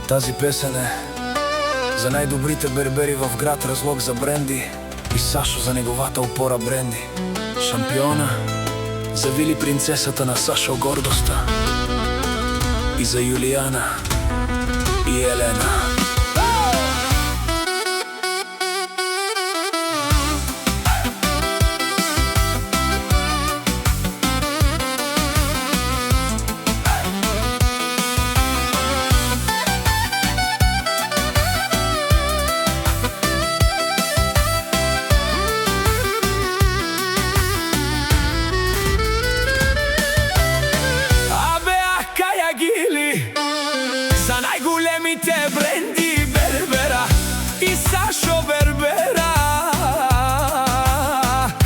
Тази песен е за најдобрите бербери в град Разлог, за Бренди и Сашо за неговата опора Бренди. Шампиона за Вили, принцесата на Сашо, гордоста, и за Юлиана и Елена. За најголемите Бренди Бербера и Сашо Бербера.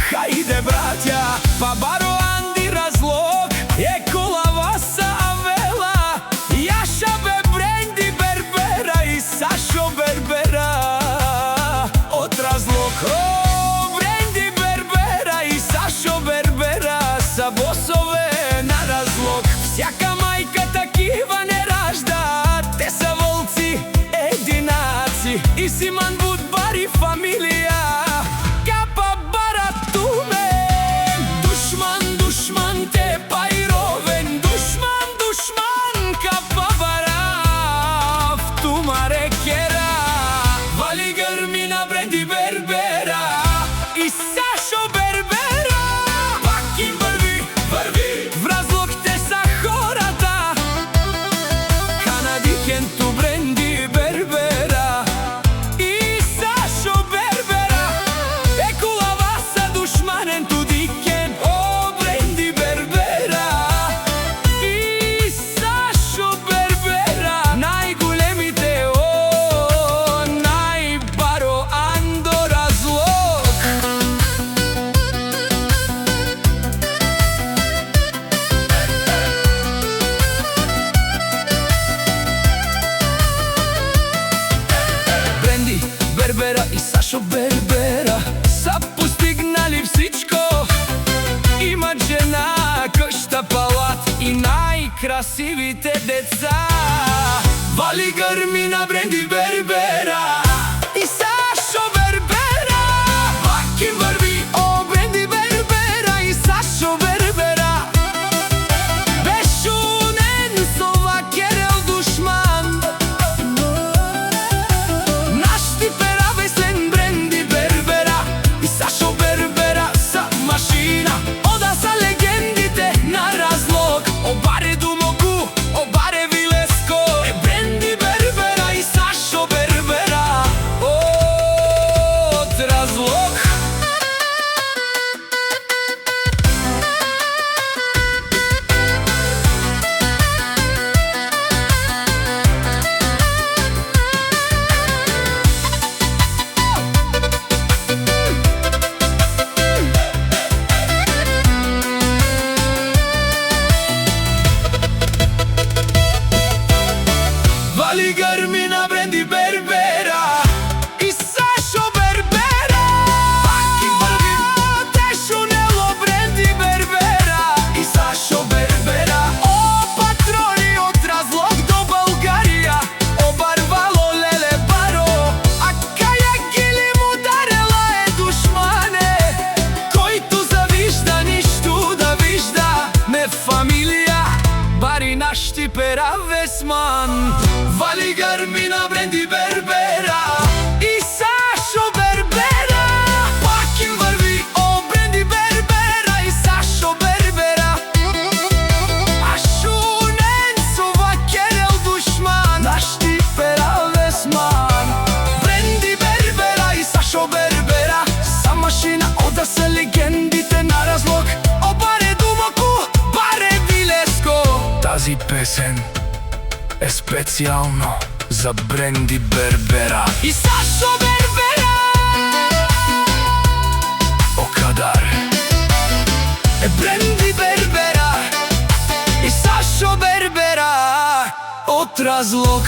Хајде браќа, па баро Анди Разлог, Екола Васа Авела, Јаша бе Бренди Бербера и Сашо Бербера. Од Разлог, Бренди Бербера и Сашо Бербера са босове на Разлог. Всяка мајка такива не ражда, те са волци, единаци, и Симан Будбари фамилија. Капа баратуме, душман, душман те пайровен, душман, душман капа барав, тумаре кера. Вали грми на Бренди Бербера и Сашо Бербера. Пак им върви, върви, в Разлог те са хората. Канадикенто Бренди Бербера и Сашо Бербера. Екола Васа душманен тудикен, о Бренди Бербера и Сашо Бербера. Најголемите, о најбаро Андо Разлог. Бренди Бербера и Сашо Бербера са постигнали всичко. Имат жена, къща, палат и најкрасивите деца. Вали грми на Бренди Бербера и Сашо Бербера. Пак им върви, о Бренди Бербера и Сашо Бербера. Бешунен со вакерел душман, наш типера веслен Бренди Бербера и Сашо Бербера са машина. Ода са легендите на Разлог, обаре Думогу, обаре Вилеско. Е Бренди Бербера и Сашо Бербера од Разлог. Вали грми на Бренди Бербера и Сашо Бербера. Пак им върви, тешунело Бренди Бербера и Сашо Бербера. О патрони од Разлог до Българија, обарвало леле баро, а каја гили му дарела е душмане, којто завижда ништо да вижда. Ме фамилија, бари наш типера весман. Вали грми на Бренди Бербера и Сашо Бербера. Пак им върви, о Бренди Бербера и Сашо Бербера. Ашунен со вакерел душман, наш типера весман. Бренди Бербера и Сашо Бербера са машина, ода са легендите на Разлог, обаре Думогу, баре Вилеско. Тази песен е специјално за Бренди Бербера и Сашо Бербера. Окадар. Е Бренди Бербера и Сашо Бербера од Разлог.